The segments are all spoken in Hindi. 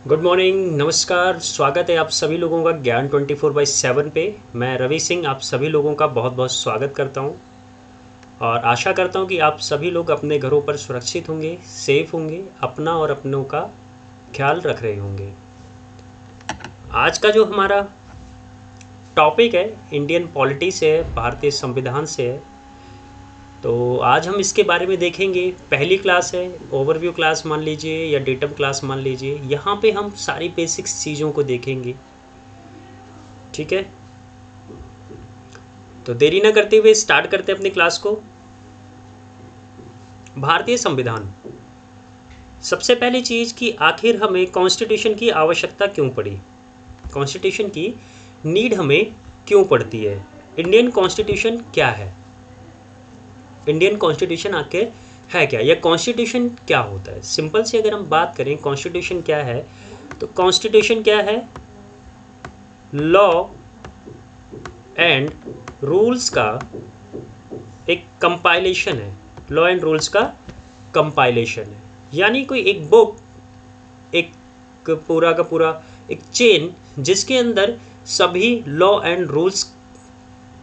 गुड मॉर्निंग, नमस्कार। स्वागत है आप सभी लोगों का ज्ञान 24/7 पे। मैं रवि सिंह आप सभी लोगों का बहुत बहुत स्वागत करता हूं और आशा करता हूं कि आप सभी लोग अपने घरों पर सुरक्षित होंगे, सेफ होंगे, अपना और अपनों का ख्याल रख रहे होंगे। आज का जो हमारा टॉपिक है इंडियन पॉलिटी से है, भारतीय संविधान से है। तो आज हम इसके बारे में देखेंगे। पहली क्लास है, ओवरव्यू क्लास मान लीजिए या डेटम क्लास मान लीजिए। यहाँ पे हम सारी बेसिक्स चीज़ों को देखेंगे। ठीक है, तो देरी ना करते हुए स्टार्ट करते हैं अपनी क्लास को। भारतीय संविधान। सबसे पहली चीज़ कि आखिर हमें कॉन्स्टिट्यूशन की आवश्यकता क्यों पड़ी, कॉन्स्टिट्यूशन की नीड हमें क्यों पड़ती है, इंडियन कॉन्स्टिट्यूशन क्या है, इंडियन कॉन्स्टिट्यूशन आखिर है क्या, या कॉन्स्टिट्यूशन क्या होता है। सिंपल से अगर हम बात करें कॉन्स्टिट्यूशन क्या है, तो कॉन्स्टिट्यूशन क्या है, लॉ एंड रूल्स का एक कंपाइलेशन है। लॉ एंड रूल्स का कंपाइलेशन है, यानी कोई एक बुक, एक पूरा का पूरा एक चेन जिसके अंदर सभी लॉ एंड रूल्स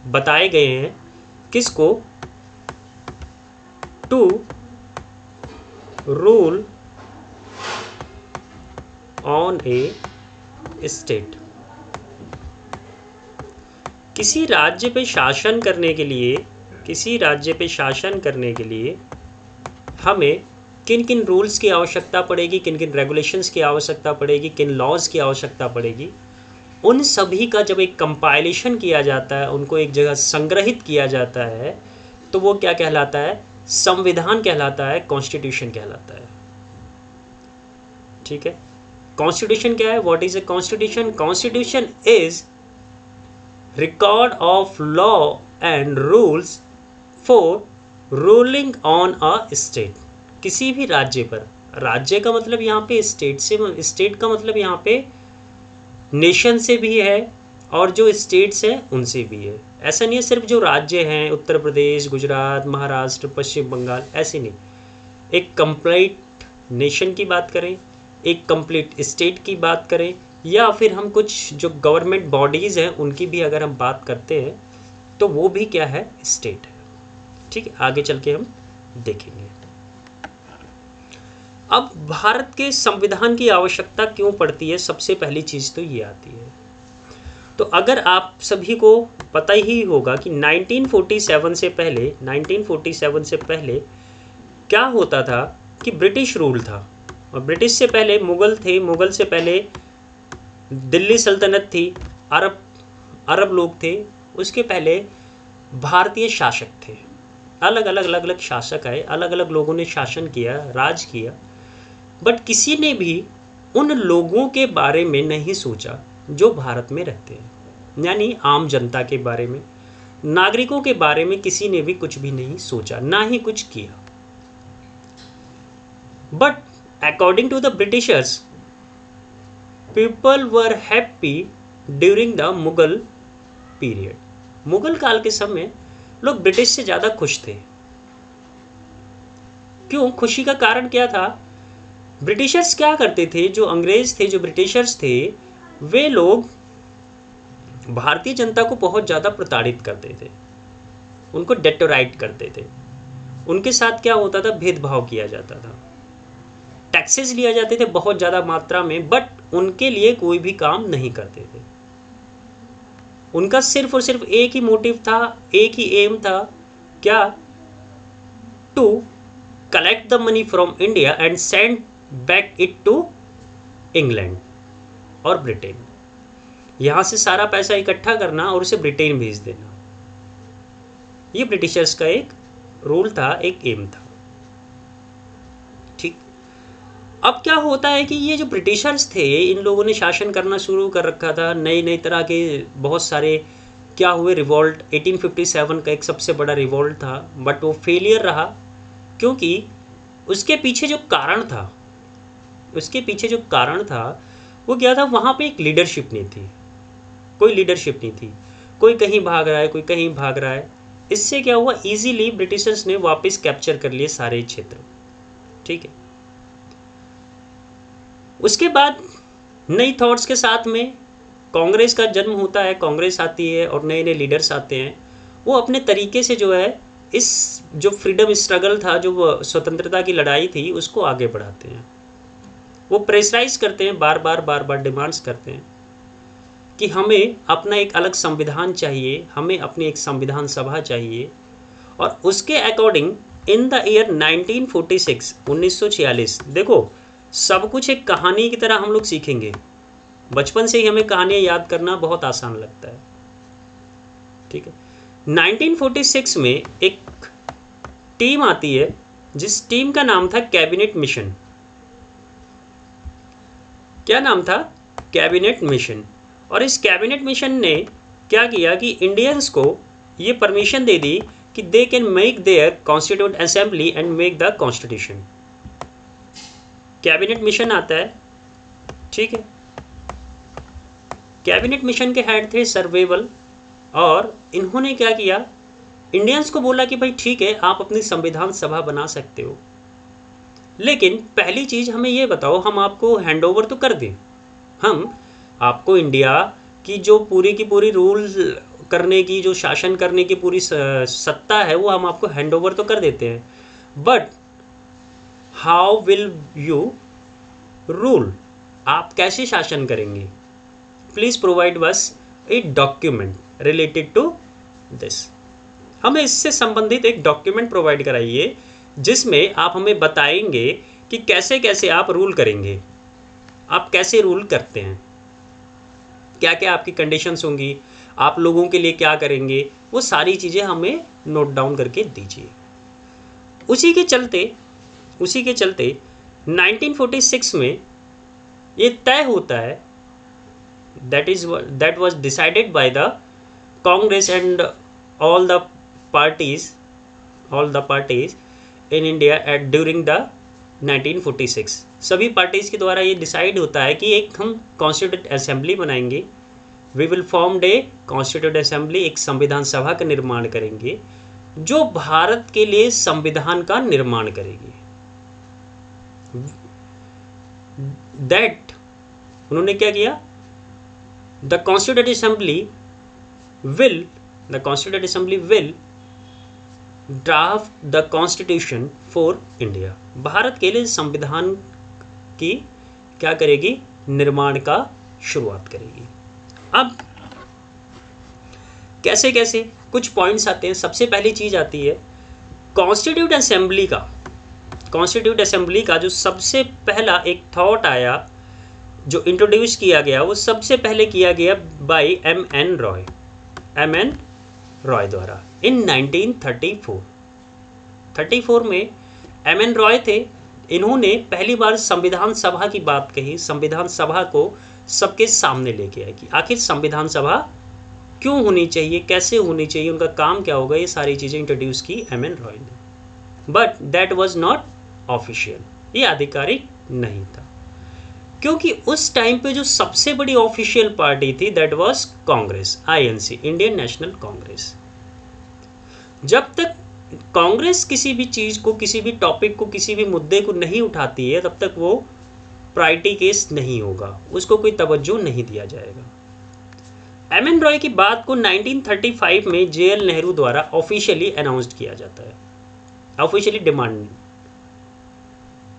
बताए गए हैं। किसको? To rule on a state. किसी राज्य पे शासन करने के लिए, किसी राज्य पे शासन करने के लिए हमें किन किन रूल्स की आवश्यकता पड़ेगी, किन किन रेगुलेशंस की आवश्यकता पड़ेगी, किन लॉज की आवश्यकता पड़ेगी, उन सभी का जब एक कंपाइलेशन किया जाता है, उनको एक जगह संग्रहित किया जाता है, तो वो क्या कहलाता है? संविधान कहलाता है, कॉन्स्टिट्यूशन कहलाता है। ठीक है, कॉन्स्टिट्यूशन क्या है? What is a constitution? Constitution is record of law and rules for ruling on a state। किसी भी राज्य पर, राज्य का मतलब यहाँ पे स्टेट से, स्टेट का मतलब यहाँ पे नेशन से भी है और जो स्टेट्स हैं उनसे भी है। ऐसा नहीं है सिर्फ जो राज्य हैं उत्तर प्रदेश, गुजरात, महाराष्ट्र, पश्चिम बंगाल, ऐसे नहीं। एक कंप्लीट नेशन की बात करें, एक कंप्लीट स्टेट की बात करें, या फिर हम कुछ जो गवर्नमेंट बॉडीज़ हैं उनकी भी अगर हम बात करते हैं तो वो भी क्या है? स्टेट है। ठीक है, आगे चल के हम देखेंगे। अब भारत के संविधान की आवश्यकता क्यों पड़ती है, सबसे पहली चीज़ तो ये आती है। तो अगर आप सभी को पता ही होगा कि 1947 से पहले, 1947 से पहले क्या होता था कि ब्रिटिश रूल था, और ब्रिटिश से पहले मुग़ल थे, मुग़ल से पहले दिल्ली सल्तनत थी, अरब लोग थे, उसके पहले भारतीय शासक थे। अलग अलग शासक आए, अलग अलग लोगों ने शासन किया, राज किया, बट किसी ने भी उन लोगों के बारे में नहीं सोचा जो भारत में रहते हैं, यानी आम जनता के बारे में, नागरिकों के बारे में किसी ने भी कुछ भी नहीं सोचा, ना ही कुछ किया। But according to the Britishers, people were happy during the Mughal period. Mughal काल के समय लोग ब्रिटिश से ज़्यादा खुश थे। क्यों? खुशी का कारण क्या था? ब्रिटिशर्स क्या करते थे, जो अंग्रेज थे, जो ब्रिटिशर्स थे, वे लोग भारतीय जनता को बहुत ज़्यादा प्रताड़ित करते थे, उनको डेटोराइट करते थे, उनके साथ क्या होता था? भेदभाव किया जाता था, टैक्सेस लिया जाते थे बहुत ज़्यादा मात्रा में, बट उनके लिए कोई भी काम नहीं करते थे। उनका सिर्फ और सिर्फ एक ही मोटिव था, एक ही एम था, क्या? To collect the money from India and send back it to England और ब्रिटेन। यहाँ से सारा पैसा इकट्ठा करना और उसे ब्रिटेन भेज देना। ये ब्रिटिशर्स का एक रूल था, एक एम था। ठीक, अब क्या होता है कि ये जो ब्रिटिशर्स थे, इन लोगों ने शासन करना शुरू कर रखा था, नए नए तरह के बहुत सारे क्या हुए, रिवॉल्ट। 1857 का एक सबसे बड़ा रिवॉल्ट था, बट वो फेलियर रहा, क्योंकि उसके पीछे जो कारण था, उसके पीछे जो कारण था वो क्या था? वहाँ पे एक लीडरशिप नहीं थी, कोई लीडरशिप नहीं थी, कोई कहीं भाग रहा है, कोई कहीं भाग रहा है। इससे क्या हुआ? इजीली ब्रिटिशर्स ने वापस कैप्चर कर लिए सारे क्षेत्र। ठीक है, उसके बाद नई थॉट्स के साथ में कांग्रेस का जन्म होता है, कांग्रेस आती है और नए नए लीडर्स आते हैं। वो अपने तरीके से जो है इस जो फ्रीडम स्ट्रगल था, जो स्वतंत्रता की लड़ाई थी, उसको आगे बढ़ाते हैं। वो प्रेशराइज करते हैं, बार बार डिमांड्स करते हैं कि हमें अपना एक अलग संविधान चाहिए, हमें अपनी एक संविधान सभा चाहिए। और उसके अकॉर्डिंग इन द ईयर 1946 1946, देखो सब कुछ एक कहानी की तरह हम लोग सीखेंगे। बचपन से ही हमें कहानियाँ याद करना बहुत आसान लगता है, ठीक है। 1946 में एक टीम आती है जिस टीम का नाम था कैबिनेट मिशन। क्या नाम था? Cabinet mission. और इस कैबिनेट मिशन ने क्या किया कि इंडियंस को ये परमिशन दे दी कि they can make their constitute assembly and make the constitution. Cabinet mission आता है, ठीक है। कैबिनेट मिशन के हेड थे सर्वेवल, और इन्होंने क्या किया, इंडियंस को बोला कि भाई ठीक है, आप अपनी संविधान सभा बना सकते हो, लेकिन पहली चीज़ हमें ये बताओ, हम आपको हैंड ओवर तो कर दें, हम आपको इंडिया की जो पूरी की पूरी रूल करने की, जो शासन करने की पूरी सत्ता है, वो हम आपको हैंड ओवर तो कर देते हैं, but how will you rule? आप कैसे शासन करेंगे? Please provide us a document related to this. हमें इससे संबंधित एक डॉक्यूमेंट प्रोवाइड कराइए जिसमें आप हमें बताएंगे कि कैसे कैसे आप रूल करेंगे, आप कैसे रूल करते हैं, क्या क्या आपकी कंडीशंस होंगी, आप लोगों के लिए क्या करेंगे, वो सारी चीज़ें हमें नोट डाउन करके दीजिए। उसी के चलते 1946 में ये तय होता है, that was decided by the Congress and all the parties in India at during the 1946। सभी पार्टीज के द्वारा ये डिसाइड होता है कि एक हम कॉन्स्टिट्यूट असेंबली बनाएंगे, we will form a constitute assembly, एक संविधान सभा का निर्माण करेंगे जो भारत के लिए संविधान का निर्माण करेगी। दैट उन्होंने क्या किया, the constitute assembly will draft the constitution for India. Bharat के लिए संविधान की क्या करेगी, निर्माण का शुरुआत करेगी। अब कैसे कैसे कुछ पॉइंट्स आते हैं। सबसे पहली चीज आती है कॉन्स्टिट्यूट असेंबली का जो सबसे पहला एक थॉट आया, जो इंट्रोड्यूस किया गया, वो सबसे पहले किया गया बाय एम.एन. रॉय द्वारा इन 1934 में एम.एन. रॉय थे। इन्होंने पहली बार संविधान सभा की बात कही, संविधान सभा को सबके सामने लेके आए कि आखिर संविधान सभा क्यों होनी चाहिए, कैसे होनी चाहिए, उनका काम क्या होगा, ये सारी चीज़ें इंट्रोड्यूस की एम.एन. रॉय ने। But that was not official, ये आधिकारिक नहीं था, क्योंकि उस टाइम पे जो सबसे बड़ी ऑफिशियल पार्टी थी that was Congress, INC, Indian national Congress. जब तक कांग्रेस किसी भी चीज़ को, किसी भी टॉपिक को, किसी भी मुद्दे को नहीं उठाती है, तब तक वो प्रायोरिटी केस नहीं होगा, उसको कोई तवज्जो नहीं दिया जाएगा। एम.एन. रॉय की बात को 1935 में जे.एल. नेहरू द्वारा ऑफिशियली अनाउंस्ड किया जाता है, officially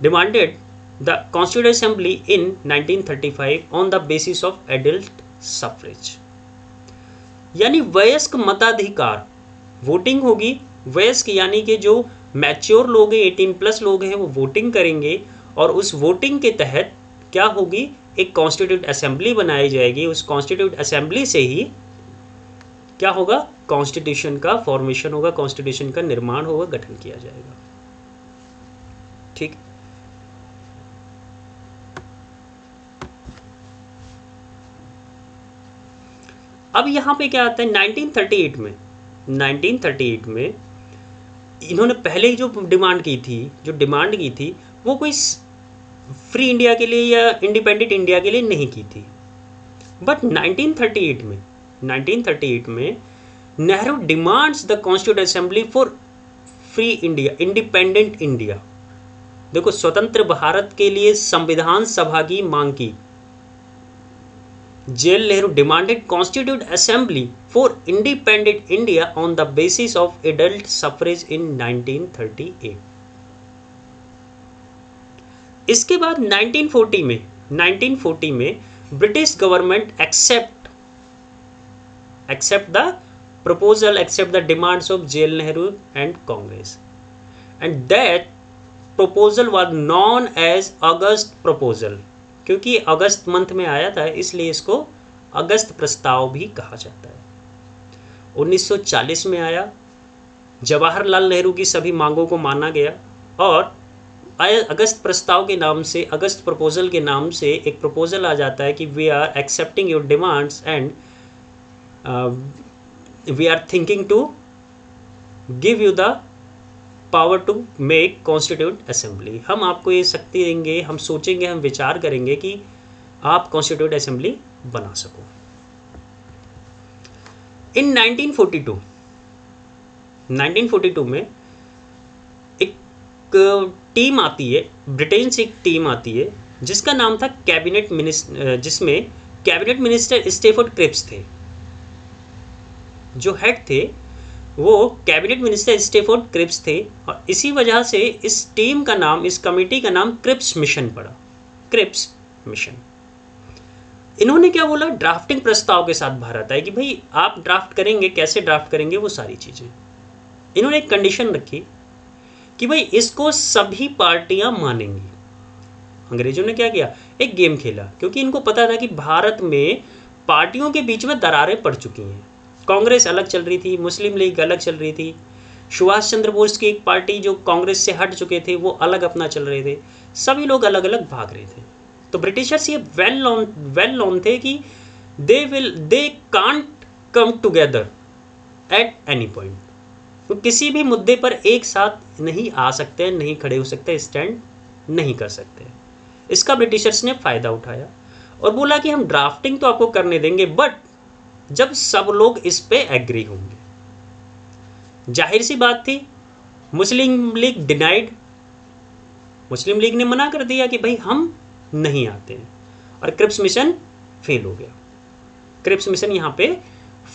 demanded the constitute assembly in 1935 on the basis of adult suffrage, यानी वयस्क मताधिकार, वोटिंग होगी। वयस्क यानी कि जो मैच्योर लोग हैं, 18+ लोग हैं, वो वोटिंग करेंगे और उस वोटिंग के तहत क्या होगी, एक कॉन्स्टिट्यूट असेंबली बनाई जाएगी। उस कॉन्स्टिट्यूट असेंबली से ही क्या होगा, कॉन्स्टिट्यूशन का फॉर्मेशन होगा, कॉन्स्टिट्यूशन का निर्माण होगा, गठन किया जाएगा। ठीक, अब यहाँ पे क्या आता है 1938 में इन्होंने पहले जो डिमांड की थी वो कोई फ्री इंडिया के लिए या इंडिपेंडेंट इंडिया के लिए नहीं की थी। बट 1938 में Nehru demands the constitute assembly for free India, independent India. देखो, स्वतंत्र भारत के लिए संविधान सभा की मांग की Jawaharlal Nehru demanded Constituent Assembly for independent India on the basis of adult suffrage in 1938. इसके बाद 1940 में British government accept the demands of Jawaharlal Nehru and Congress, and that proposal was known as August proposal. क्योंकि अगस्त मंथ में आया था इसलिए इसको अगस्त प्रस्ताव भी कहा जाता है. 1940 में आया, जवाहरलाल नेहरू की सभी मांगों को माना गया और अगस्त प्रस्ताव के नाम से, अगस्त प्रपोजल के नाम से एक प्रपोजल आ जाता है कि we are accepting your demands and we are thinking to give you the power to make constitute assembly. हम आपको ये शक्ति देंगे, हम सोचेंगे, हम विचार करेंगे कि आप कॉन्स्टिट्यूट असेंबली बना सको. इन 1942 में एक टीम आती है, ब्रिटेन से एक टीम आती है जिसका नाम था कैबिनेट मिनिस्टर, जिसमें कैबिनेट मिनिस्टर स्टेफोर्ड क्रिप्स थे. जो हेड थे वो कैबिनेट मिनिस्टर स्टेफोर्ड क्रिप्स थे और इसी वजह से इस टीम का नाम, इस कमेटी का नाम क्रिप्स मिशन पड़ा. Cripps mission. इन्होंने क्या बोला, ड्राफ्टिंग प्रस्ताव के साथ भारत आए कि भाई आप ड्राफ्ट करेंगे, कैसे ड्राफ्ट करेंगे, वो सारी चीज़ें. इन्होंने एक कंडीशन रखी कि भाई इसको सभी पार्टियां मानेंगी. अंग्रेजों ने क्या किया, एक गेम खेला, क्योंकि इनको पता था कि भारत में पार्टियों के बीच में दरारें पड़ चुकी हैं. कांग्रेस अलग चल रही थी, मुस्लिम लीग अलग चल रही थी, सुभाष चंद्र बोस की एक पार्टी जो कांग्रेस से हट चुके थे वो अलग अपना चल रहे थे, सभी लोग अलग अलग भाग रहे थे. तो ब्रिटिशर्स ये वेल नोन थे कि they can't come together at any point. तो किसी भी मुद्दे पर एक साथ नहीं आ सकते, नहीं खड़े हो सकते, स्टैंड नहीं कर सकते. इसका ब्रिटिशर्स ने फ़ायदा उठाया और बोला कि हम ड्राफ्टिंग तो आपको करने देंगे बट जब सब लोग इस पे एग्री होंगे. जाहिर सी बात थी, मुस्लिम लीग डिनाइड. मुस्लिम लीग ने मना कर दिया कि भाई हम नहीं आते हैं और क्रिप्स मिशन फेल हो गया. क्रिप्स मिशन यहाँ पे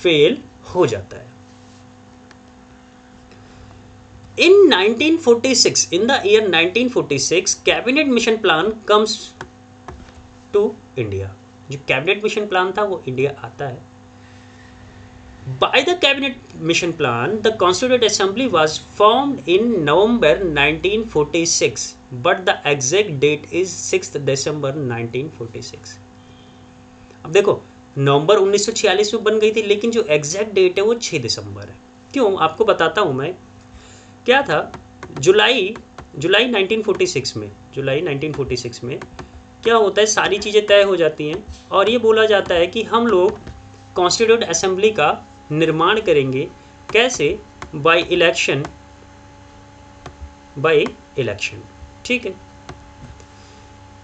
फेल हो जाता है. In 1946, in the year 1946, cabinet mission plan comes to India. जो कैबिनेट मिशन प्लान था वो इंडिया आता है. By the cabinet mission plan, the Constituent Assembly was formed in November 1946, but the exact date is 6th December 1946. अब देखो, नवंबर 1946 में बन गई थी, लेकिन जो एग्जैक्ट डेट है वो 6 दिसंबर है. क्यों, आपको बताता हूँ मैं. क्या था, जुलाई 1946 में क्या होता है, सारी चीज़ें तय हो जाती हैं और ये बोला जाता है कि हम लोग कॉन्स्टिट्यूट असेंबली का निर्माण करेंगे. कैसे, बाय इलेक्शन. ठीक है,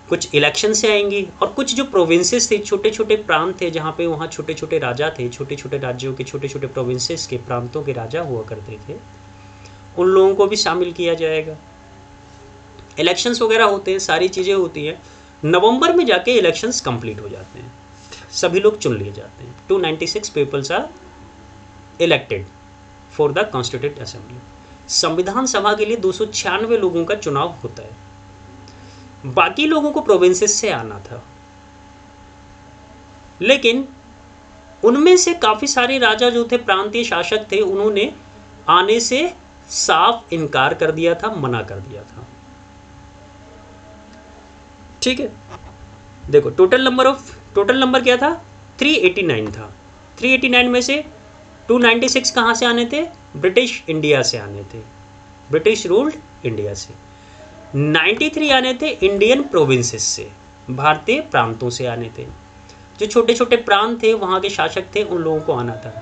कुछ इलेक्शन से आएंगी और कुछ जो प्रोविंसेस थे, छोटे छोटे प्रांत थे जहाँ पे वहाँ छोटे छोटे राजा थे, छोटे छोटे राज्यों के, छोटे छोटे प्रोविंसेस के, प्रांतों के राजा हुआ करते थे, उन लोगों को भी शामिल किया जाएगा. इलेक्शंस वगैरह होते हैं, सारी चीज़ें होती हैं. नवंबर में जाके इलेक्शंस कंप्लीट हो जाते हैं, सभी लोग चुन लिए जाते हैं. 296 peoples are elected for the constitute assembly. संविधान सभा के लिए 296 लोगों का चुनाव होता है. बाकी लोगों को प्रोविंसेस से आना था, लेकिन उनमें से काफ़ी सारे राजा जो थे, प्रांतीय शासक थे, उन्होंने आने से साफ इनकार कर दिया था, मना कर दिया था. ठीक है, देखो टोटल नंबर क्या था, 389 था. 389 में से 296 कहाँ से आने थे, ब्रिटिश इंडिया से आने थे, ब्रिटिश रूल्ड इंडिया से. 93 आने थे इंडियन प्रोविंसेस से, भारतीय प्रांतों से आने थे. जो छोटे छोटे प्रांत थे, वहाँ के शासक थे, उन लोगों को आना था.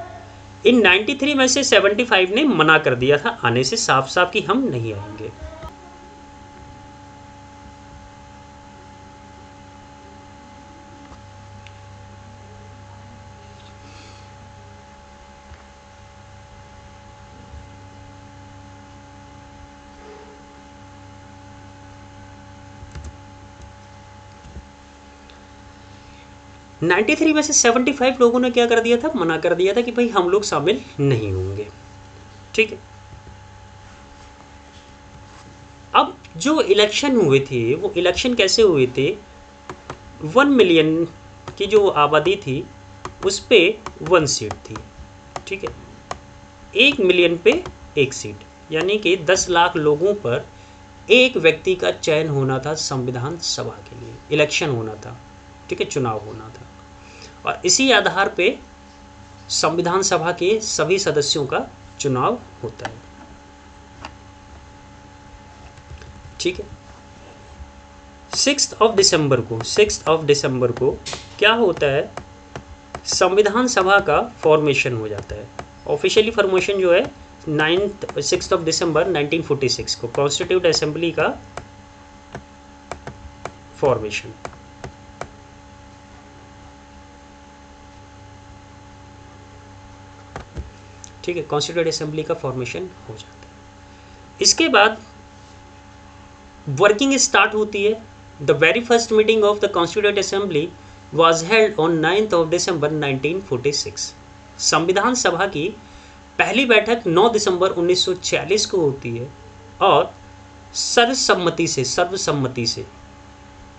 इन 93 में से 75 ने मना कर दिया था आने से, साफ साफ कि हम नहीं आएंगे. 93 में से 75 लोगों ने क्या कर दिया था, मना कर दिया था कि भाई हम लोग शामिल नहीं होंगे। ठीक है, अब जो इलेक्शन हुए थे वो इलेक्शन कैसे हुए थे, 1 मिलियन की जो आबादी थी उस पे 1 सीट थी। ठीक है, 1 मिलियन पे 1 सीट, यानी कि 10 लाख लोगों पर एक व्यक्ति का चयन होना था संविधान सभा के लिए, इलेक्शन होना था। ठीक है, चुनाव होना था, और इसी आधार पे संविधान सभा के सभी सदस्यों का चुनाव होता है। ठीक है, 6 दिसंबर को क्या होता है, संविधान सभा का फॉर्मेशन हो जाता है। ऑफिशियली फॉर्मेशन जो है 6 दिसंबर 1946 को कॉन्स्टिट्यूट असेंबली का फॉर्मेशन। ठीक है, कॉन्स्टिट्यूट असेंबली का फॉर्मेशन हो जाता है। इसके बाद वर्किंग स्टार्ट होती है। The very first meeting of the constitute assembly was held on 9 दिसंबर 1946। संविधान सभा की पहली बैठक 9 दिसंबर 1946 को होती है और सर्वसम्मति से।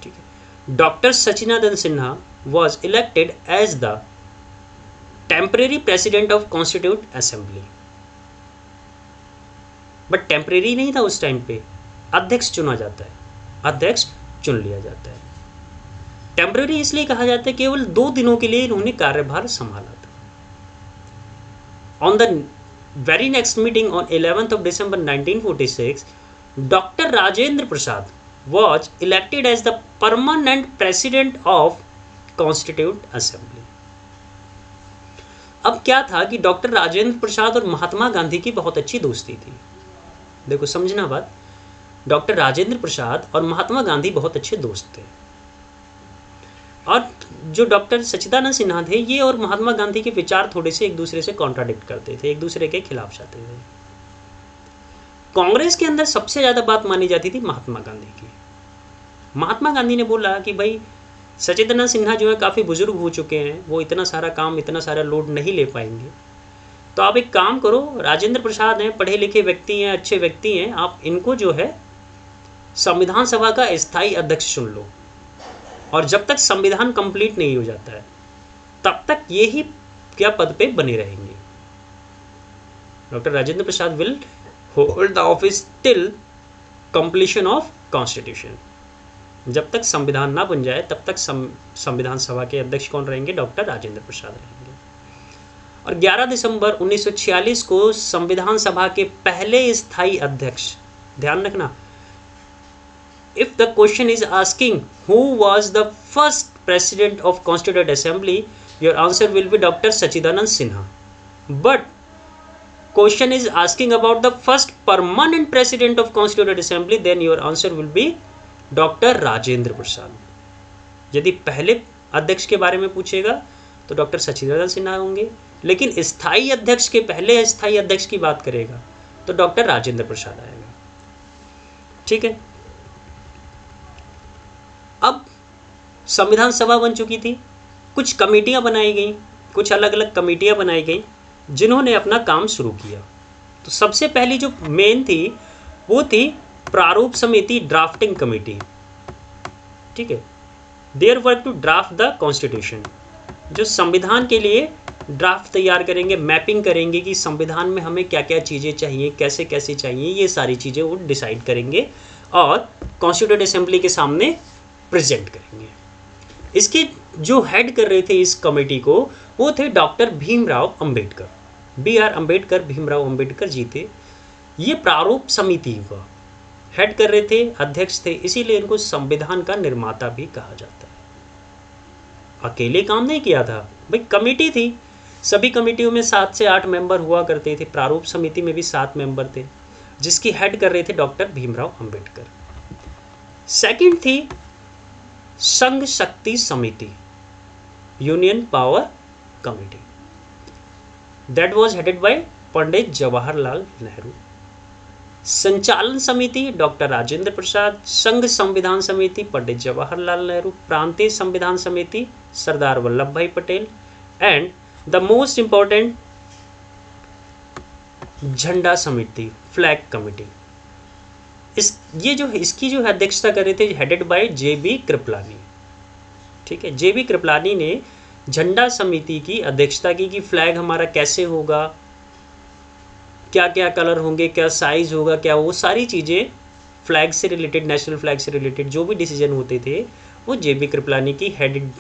ठीक है, doctor Sachchidanand Sinha was elected as the temporary president of constitute assembly. But temporary नहीं था उस टाइम पे, अध्यक्ष चुना जाता है, अध्यक्ष चुन लिया जाता है। टेम्परेरी इसलिए कहा जाता है केवल 2 दिनों के लिए इन्होंने कार्यभार संभाला था। On the very next meeting on 11 December 1946 doctor Rajendra Prasad was elected as the permanent president of constitute assembly. अब क्या था कि डॉक्टर राजेंद्र प्रसाद और महात्मा गांधी की बहुत अच्छी दोस्ती थी। देखो समझना बात, डॉक्टर राजेंद्र प्रसाद और महात्मा गांधी बहुत अच्छे दोस्त थे, और जो डॉक्टर सच्चिदानंद सिन्हा थे ये और महात्मा गांधी के विचार थोड़े से एक दूसरे से कॉन्ट्राडिक्ट करते थे, एक दूसरे के खिलाफ जाते थे। कांग्रेस के अंदर सबसे ज़्यादा बात मानी जाती थी महात्मा गांधी की। महात्मा गांधी ने बोला कि भाई सच्चिदानंद सिन्हा जो है काफ़ी बुजुर्ग हो चुके हैं, वो इतना सारा काम, इतना सारा लोड नहीं ले पाएंगे, तो आप एक काम करो, राजेंद्र प्रसाद हैं, पढ़े लिखे व्यक्ति हैं, अच्छे व्यक्ति हैं, आप इनको जो है संविधान सभा का स्थायी अध्यक्ष चुन लो, और जब तक संविधान कंप्लीट नहीं हो जाता है तब तक ये ही क्या पद पे बने रहेंगे। Doctor Rajendra Prasad will hold the office till completion of constitution. जब तक संविधान ना बन जाए तब तक संविधान सभा के अध्यक्ष कौन रहेंगे, डॉक्टर राजेंद्र प्रसाद रहेंगे। और 11 दिसंबर 1946 को संविधान सभा के पहले स्थायी अध्यक्ष, ध्यान रखना, if the question is asking who was the first president of Constituent Assembly, your answer will be Dr. Sachidanand Sinha. But question is asking about the first permanent president of Constituent Assembly, then your answer will be Dr. Rajendra Prasad. यदि पहले अध्यक्ष के बारे में पूछेगा तो डॉक्टर सचिदानंद सिन्हा होंगे, लेकिन स्थायी अध्यक्ष के पहले स्थायी अध्यक्ष की बात करेगा तो डॉक्टर राजेंद्र प्रसाद आएगा। ठीक है, अब संविधान सभा बन चुकी थी, कुछ कमेटियां बनाई गई, कुछ अलग अलग कमेटियां बनाई गई जिन्होंने अपना काम शुरू किया। तो सबसे पहली जो मेन थी वो थी प्रारूप समिति, ड्राफ्टिंग कमेटी। ठीक है, there work to draft the constitution, जो संविधान के लिए ड्राफ्ट तैयार करेंगे, मैपिंग करेंगे कि संविधान में हमें क्या क्या चीज़ें चाहिए, कैसे कैसे चाहिए, ये सारी चीज़ें वो डिसाइड करेंगे और कॉन्स्टिट्यूट असेंबली के सामने प्रेजेंट करेंगे। इसके जो हेड कर रहे थे इस कमेटी को वो थे डॉक्टर भीमराव अंबेडकर, BR अंबेडकर, भीमराव अंबेडकर जी थे। ये प्रारूप समिति का हेड कर रहे थे, अध्यक्ष थे, इसीलिए इनको संविधान का निर्माता भी कहा जाता है। अकेले काम नहीं किया था भाई, कमेटी थी, सभी कमेटियों में 7 से 8 मेंबर हुआ करते थे, प्रारूप समिति में भी 7 मेंबर थे, जिसकी हेड कर रहे थे डॉक्टर भीमराव अंबेडकर। सेकंड थी संघ शक्ति समिति, union power committee, that was headed by Pandit Jawaharlal Nehru. संचालन समिति डॉक्टर राजेंद्र प्रसाद, संघ संविधान समिति पंडित जवाहरलाल नेहरू, प्रांतीय संविधान समिति सरदार वल्लभ भाई Patel, and the most important झंडा समिति, फ्लैग कमेटी। इसकी जो अध्यक्षता कर रहे थे, हेडेड बाय जे.बी. कृपलानी। ठीक है, जे.बी. कृपलानी ने झंडा समिति की अध्यक्षता की कि फ्लैग हमारा कैसे होगा, क्या क्या कलर होंगे, क्या साइज होगा, क्या वो सारी चीज़ें फ्लैग से रिलेटेड, नेशनल फ्लैग से रिलेटेड जो भी डिसीजन होते थे वो जे.बी. कृपलानी की हेडेड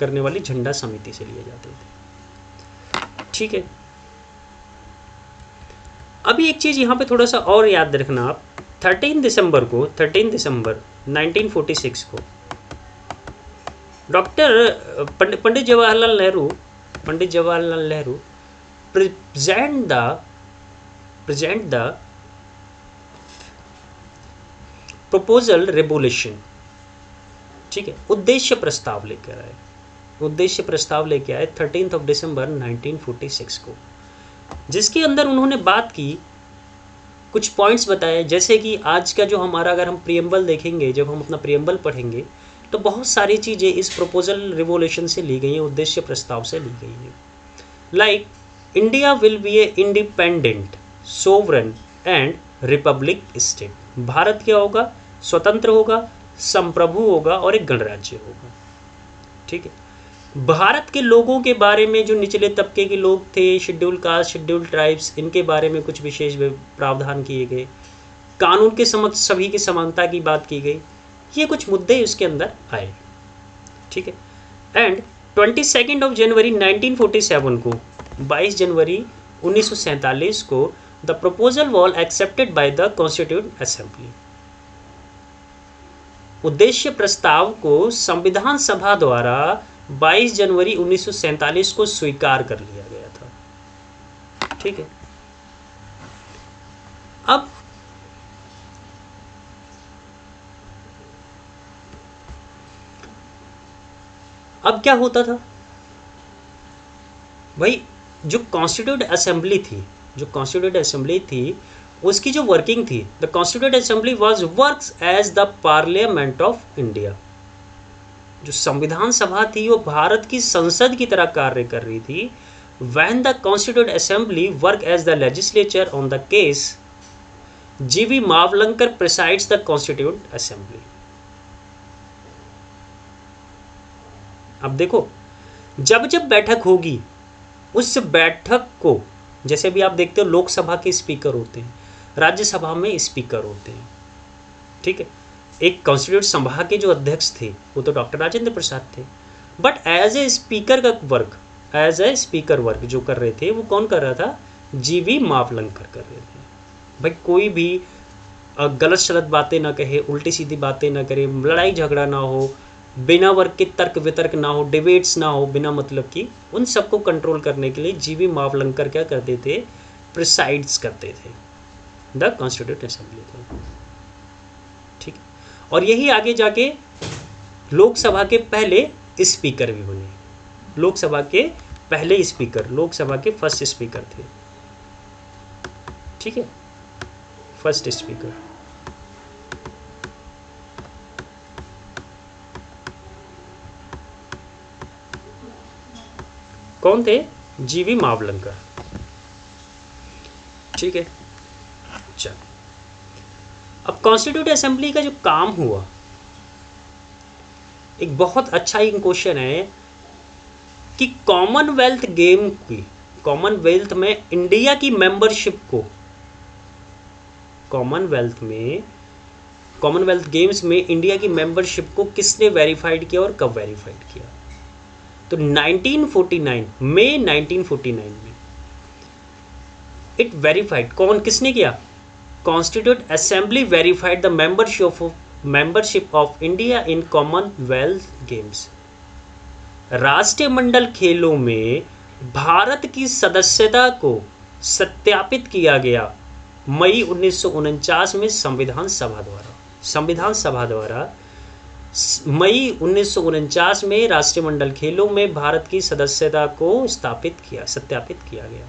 करने वाली झंडा समिति से लिए जाते थे। ठीक है, अभी एक चीज़ यहाँ पे थोड़ा सा और याद रखना आप, 13 दिसंबर 1946 को doctor Pandit Jawaharlal Nehru present the proposal revolution. ठीक है, उद्देश्य प्रस्ताव लेकर आए 13 दिसंबर 1946 को, जिसके अंदर उन्होंने बात की, कुछ पॉइंट्स बताए, जैसे कि आज का जो हमारा, अगर हम प्रियम्बल देखेंगे, जब हम अपना प्रियम्बल पढ़ेंगे तो बहुत सारी चीज़ें इस प्रपोजल रिवोल्यूशन से ली गई हैं, उद्देश्य प्रस्ताव से ली गई हैं। Like India will be a independent, sovereign and Republic state. Bharat क्या होगा? स्वतंत्र होगा, संप्रभु होगा और एक गणराज्य होगा। ठीक है, भारत के लोगों के बारे में, जो निचले तबके के लोग थे, शेड्यूल कास्ट, शेड्यूल ट्राइब्स, इनके बारे में कुछ विशेष प्रावधान किए गए, कानून के समक्ष सभी की समानता की बात की गई, ये कुछ मुद्दे उसके अंदर आए। ठीक है, एंड 22 जनवरी 1947 को, 22 जनवरी 1947 को the proposal was accepted by the constituent assembly. उद्देश्य प्रस्ताव को संविधान सभा द्वारा 22 जनवरी 1947 को स्वीकार कर लिया गया था। ठीक है, अब क्या होता था भाई, जो कॉन्स्टिट्यूंट असेंबली थी उसकी जो वर्किंग थी, the constituent assembly was works as the parliament of India. जो संविधान सभा थी वो भारत की संसद की तरह कार्य कर रही थी। When the constituent assembly work as the legislature on the case, जी.वी. Mavalankar presides the constituent assembly. अब देखो, जब जब बैठक होगी, उस बैठक को, जैसे भी आप देखते हो लोकसभा के स्पीकर होते हैं, राज्यसभा में स्पीकर होते हैं। ठीक है, एक कॉन्स्टिट्यूंट सभा के जो अध्यक्ष थे वो तो डॉक्टर राजेंद्र प्रसाद थे, but as a speaker work जो कर रहे थे वो कौन कर रहा था? जी.वी. मावलंकर कर रहे थे। भाई कोई भी गलत सलत बातें ना कहे, उल्टी सीधी बातें ना करे, लड़ाई झगड़ा ना हो, बिना वर्ग के तर्क वितर्क ना हो, डिबेट्स ना हो बिना मतलब की, उन सबको कंट्रोल करने के लिए जी.वी. मावलंकर क्या करते थे? प्रिसाइड्स करते थे द कॉन्स्टिट्यूंट असेंबली को। ठीक, और यही आगे जाके लोकसभा के पहले स्पीकर भी बने। लोकसभा के पहले स्पीकर, लोकसभा के फर्स्ट स्पीकर थे। ठीक है, फर्स्ट स्पीकर। कौन थे? जी.वी. मावलंकर। ठीक है, चल अब कॉन्स्टिट्यूंट असेंबली का जो काम हुआ, एक बहुत अच्छा ही क्वेश्चन है कि कॉमनवेल्थ कॉमनवेल्थ में इंडिया की मेंबरशिप को, कॉमनवेल्थ गेम्स में इंडिया की मेंबरशिप को किसने वेरीफाइड किया और कब वेरीफाइड किया? तो 1949 मई 1949 में इट वेरीफाइड। किसने किया? Constituent assembly verified the membership of India in Commonwealth games. राष्ट्रमंडल खेलों में भारत की सदस्यता को सत्यापित किया गया मई 1949 में संविधान सभा द्वारा मई 1949 में राष्ट्रमंडल खेलों में भारत की सदस्यता को सत्यापित किया गया।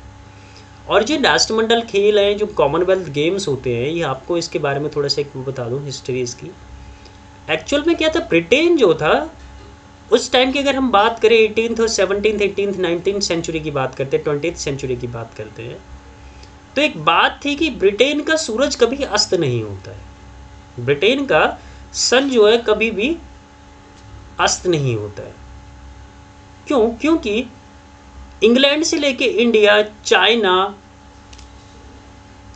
और जो राष्ट्रमंडल खेल हैं, जो कॉमनवेल्थ गेम्स होते हैं, ये आपको इसके बारे में थोड़ा सा एक बता दूँ हिस्ट्री इसकी। एक्चुअल में क्या था, ब्रिटेन जो था उस टाइम की अगर हम बात करें 18th और 17th 18th 19th सेंचुरी की बात करते हैं, 20th सेंचुरी की बात करते हैं, तो एक बात थी कि ब्रिटेन का सूरज कभी अस्त नहीं होता है। ब्रिटेन का सन जो है कभी भी अस्त नहीं होता है। क्यों? क्योंकि इंग्लैंड से लेके इंडिया, चाइना,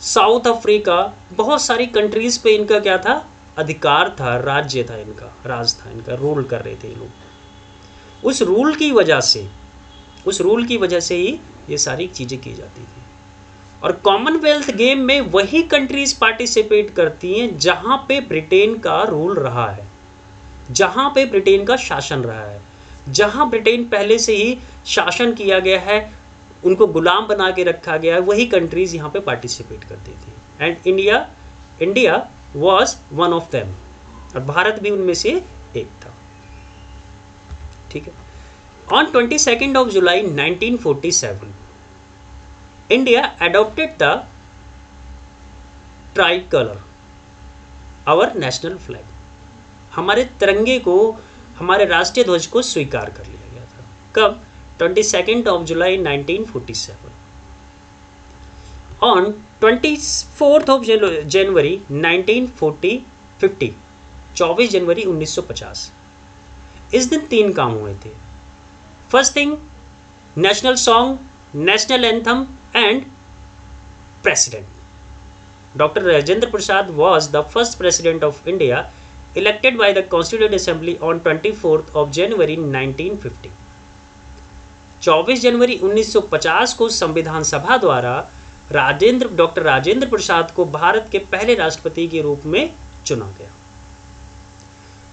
साउथ अफ्रीका, बहुत सारी कंट्रीज पे इनका क्या था, अधिकार था, राज्य था इनका, राज था इनका, रूल कर रहे थे ये लोग। उस रूल की वजह से ही ये सारी चीज़ें की जाती थी। और कॉमनवेल्थ गेम में वही कंट्रीज पार्टिसिपेट करती हैं जहां पे ब्रिटेन का रूल रहा है, जहां पे ब्रिटेन का शासन रहा है, जहां ब्रिटेन पहले से ही शासन किया गया है, उनको गुलाम बना के रखा गया है, वही कंट्रीज यहाँ पे पार्टिसिपेट करती थी। And India was one of them, और भारत भी उनमें से एक था। ठीक है। On 22nd of July 1947 India adopted the tricolor, our national flag। हमारे तिरंगे को, हमारे राष्ट्रीय ध्वज को स्वीकार कर लिया गया था। कब? 22nd of July 1947। On 24th of January 1950 24 जनवरी 1950 इस दिन 3 काम हुए थे। First thing, national song, national anthem and president. Doctor Rajendra Prasad was the first president of India elected by the Constituent Assembly on 24th of January 1950। 24 जनवरी 1950 को संविधान सभा द्वारा डॉक्टर राजेंद्र प्रसाद को भारत के पहले राष्ट्रपति के रूप में चुना गया।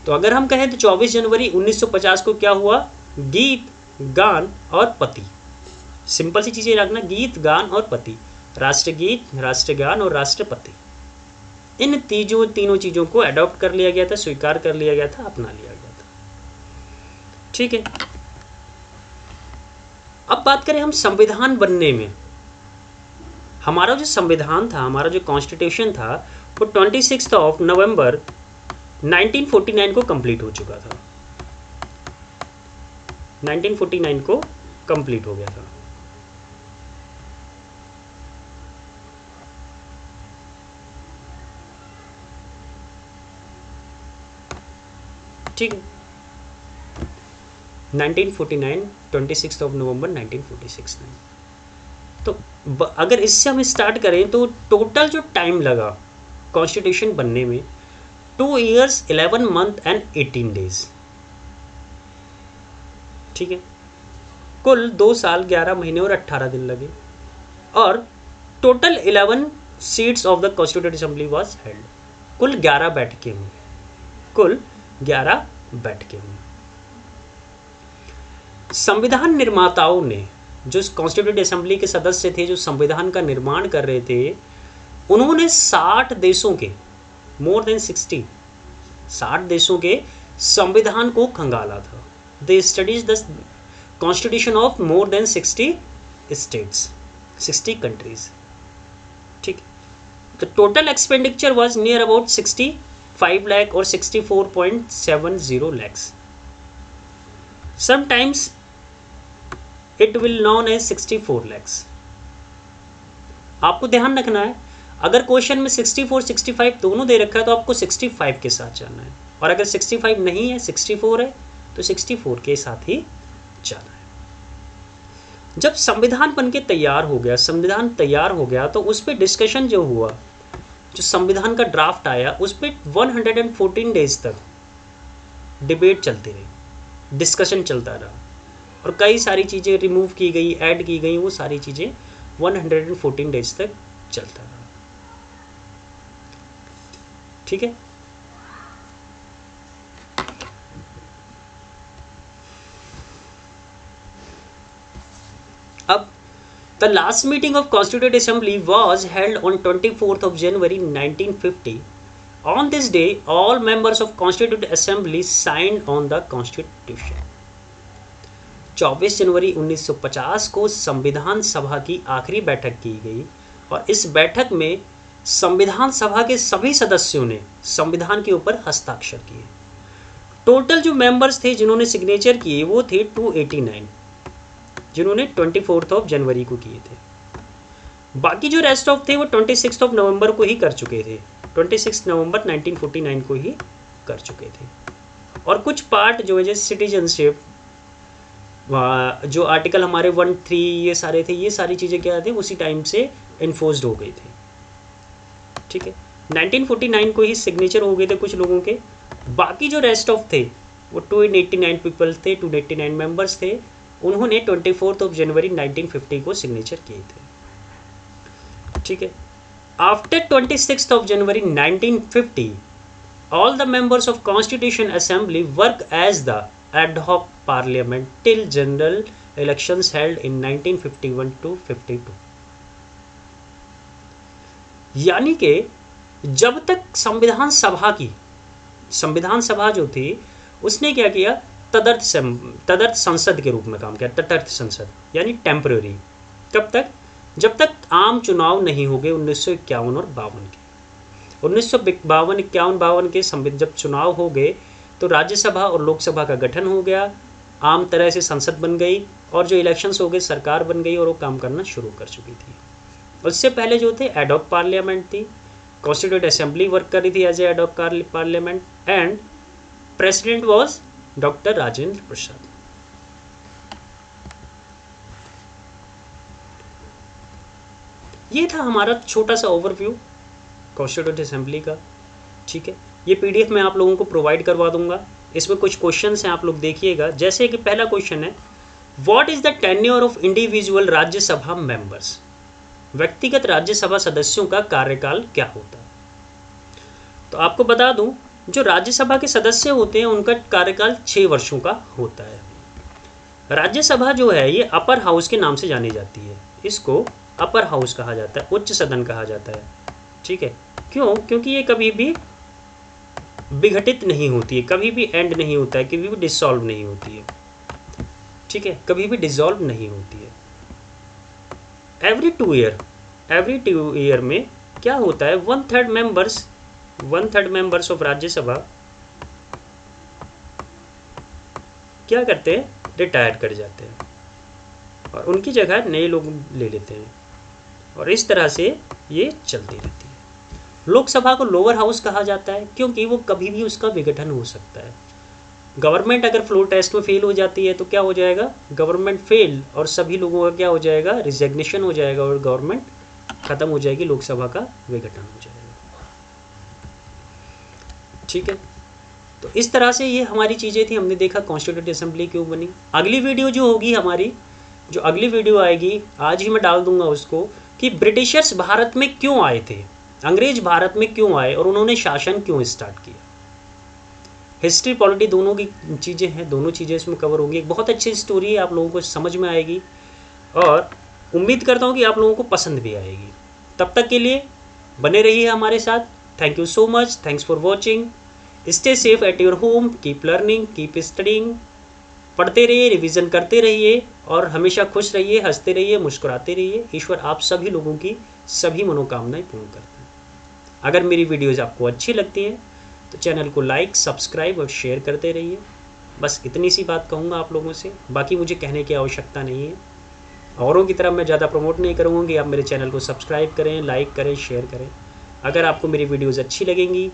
तो अगर हम कहें तो 24 जनवरी 1950 को क्या हुआ? गीत, गान और पति। सिंपल सी चीजें रखना, गीत, गान और पति, राष्ट्रगीत, राष्ट्रगान और राष्ट्रपति। इन तीनों चीजों को अडॉप्ट कर लिया गया था, स्वीकार कर लिया गया था, अपना लिया गया था। ठीक है। अब बात करें हम संविधान बनने में। हमारा जो संविधान था, हमारा जो कॉन्स्टिट्यूशन था, वो 26 नवंबर 1949 को कंप्लीट हो चुका था। 1949 को कंप्लीट हो गया था। ठीक है। 1949 26 नवंबर 1946 में। तो अगर इससे हम स्टार्ट करें तो टोटल जो टाइम लगा कॉन्स्टिट्यूशन बनने में 2 years 11 month and 18 days। ठीक है। कुल 2 साल 11 महीने और 18 दिन लगे, और total 11 seats of the constituent assembly was held. कुल 11 बैठकें हुई, कुल 11 बैठकें हुई। संविधान निर्माताओं ने, जो कॉन्स्टिट्यूएंट असेंबली के सदस्य थे, जो संविधान का निर्माण कर रहे थे, उन्होंने 60 देशों के, मोर देन 60 देशों के संविधान को खंगाला था। They studies the constitution of more than 60 states, 60 countries. ठीक। तो total expenditure was near about 65 lakh और 64.70 lakhs। Sometimes it will known as 64 lakhs। आपको ध्यान रखना है, अगर क्वेश्चन में 64 65 दोनों दे रखा है तो आपको 65 के साथ जाना है, और अगर 65 नहीं है, 64 है, तो 64 के साथ ही जाना है। जब संविधान बनके तैयार हो गया, संविधान तैयार हो गया, तो उस पर डिस्कशन जो हुआ, जो संविधान का ड्राफ्ट आया, उस पर 114 डेज तक डिबेट चलती रही, डिस्कशन चलता रहा, और कई सारी चीज़ें रिमूव की गई, ऐड की गई, वो सारी चीज़ें 114 डेज तक चलता रहा। ठीक है। अब the last meeting of constituent assembly was held on 24th of January 1950। On this day, all members of Constituent Assembly signed on the Constitution। 24 जनवरी 1950 को संविधान सभा की आखिरी बैठक की गई और इस बैठक में संविधान सभा के सभी सदस्यों ने संविधान के ऊपर हस्ताक्षर किए। टोटल जो मेंबर्स थे जिन्होंने सिग्नेचर किए वो थे 289, जिन्होंने 24 जनवरी को किए थे। बाकी जो रेस्ट ऑफ थे वो 26 नवंबर को ही कर चुके थे, 26 नवंबर 1949 को ही कर चुके थे। और कुछ पार्ट जो है जैसे सिटीजनशिप, जो आर्टिकल हमारे 1-3 ये सारे थे, ये सारी चीज़ें क्या थे उसी टाइम से इन्फोर्स्ड हो गई थी। ठीक है, 1949 को ही सिग्नेचर हो गए थे कुछ लोगों के। बाकी जो रेस्ट ऑफ थे वो 289 पीपल थे, 289 मेंबर्स थे, उन्होंने 24 जनवरी 1950 को सिग्नेचर किए थे। ठीक है, after 26 January 1950 all the members of Constitution Assembly work as the ad hoc parliament till general elections held in 1951 to 52। यानी कि जब तक संविधान सभा जो थी उसने क्या किया, तदर्थ संसद के रूप में काम किया, तटस्थ संसद यानी टेम्पररी। कब तक? जब तक आम चुनाव नहीं हो गए 1951 और 52 के। 1952 के जब चुनाव हो गए तो राज्यसभा और लोकसभा का गठन हो गया, आम तरह से संसद बन गई और जो इलेक्शंस हो गए सरकार बन गई और वो काम करना शुरू कर चुकी थी। उससे पहले जो थे एड हॉक पार्लियामेंट थी, कॉन्स्टिट्यूएंट असेंबली वर्क कर रही थी as ad hoc parliament and president was doctor Rajendra Prasad. ये था हमारा छोटा सा ओवरव्यू कॉन्स्टिट्यूएंट असेंबली का। ठीक है, ये पीडीएफ मैं आप लोगों को प्रोवाइड करवा दूंगा। इसमें कुछ क्वेश्चंस हैं, आप लोग देखिएगा। जैसे कि पहला क्वेश्चन है, what is the tenure of individual Rajya Sabha members? व्यक्तिगत राज्यसभा सदस्यों का कार्यकाल क्या होता है? तो आपको बता दूं, जो राज्यसभा के सदस्य होते हैं उनका कार्यकाल 6 वर्षों का होता है। राज्यसभा जो है ये अपर हाउस के नाम से जानी जाती है, इसको अपर हाउस कहा जाता है, उच्च सदन कहा जाता है। ठीक है, क्यों? क्योंकि ये कभी भी विघटित नहीं होती है, कभी भी एंड नहीं होता है, कभी भी डिसॉल्व नहीं होती है। ठीक है, कभी भी डिसॉल्व नहीं होती है। एवरी टू ईयर में क्या होता है, 1/3 मेंबर्स ऑफ राज्यसभा क्या करते हैं, रिटायर कर जाते हैं और उनकी जगह नए लोग ले लेते हैं और इस तरह से ये चलती रहती है। लोकसभा को लोअर हाउस कहा जाता है क्योंकि वो कभी भी उसका विघटन हो सकता है। गवर्नमेंट अगर फ्लोर टेस्ट में फेल हो जाती है तो क्या हो जाएगा, गवर्नमेंट फेल और सभी लोगों का क्या हो जाएगा, रिजिग्नेशन हो जाएगा और गवर्नमेंट खत्म हो जाएगी, लोकसभा का विघटन हो जाएगा। ठीक है, तो इस तरह से ये हमारी चीज़ें थी, हमने देखा कॉन्स्टिट्यूएंट असेंबली क्यों बनी। अगली वीडियो जो होगी हमारी, जो अगली वीडियो आएगी आज ही मैं डाल दूंगा उसको, कि ब्रिटिशर्स भारत में क्यों आए थे, अंग्रेज भारत में क्यों आए और उन्होंने शासन क्यों स्टार्ट किया। हिस्ट्री पॉलिटी दोनों की चीज़ें हैं, दोनों चीज़ें इसमें कवर होंगी। एक बहुत अच्छी स्टोरी है, आप लोगों को समझ में आएगी और उम्मीद करता हूँ कि आप लोगों को पसंद भी आएगी। तब तक के लिए बने रहिए हमारे साथ। Thank you so much, thanks for watching. Stay safe at your home, keep learning, keep studying. पढ़ते रहिए, रिवीजन करते रहिए और हमेशा खुश रहिए, हंसते रहिए, मुस्कुराते रहिए। ईश्वर आप सभी लोगों की सभी मनोकामनाएं पूर्ण करते हैं। अगर मेरी वीडियोज़ आपको अच्छी लगती हैं तो चैनल को लाइक, सब्सक्राइब और शेयर करते रहिए। बस इतनी सी बात कहूँगा आप लोगों से, बाकी मुझे कहने की आवश्यकता नहीं है। औरों की तरह मैं ज़्यादा प्रमोट नहीं करूँगा कि आप मेरे चैनल को सब्सक्राइब करें, लाइक करें, शेयर करें। अगर आपको मेरी वीडियोज़ अच्छी लगेंगी,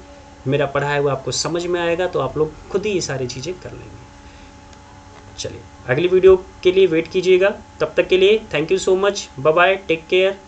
मेरा पढ़ाया हुआ आपको समझ में आएगा तो आप लोग खुद ही ये सारी चीज़ें कर लेंगे। चलिए, अगली वीडियो के लिए वेट कीजिएगा। तब तक के लिए thank you so much, bye bye, take care.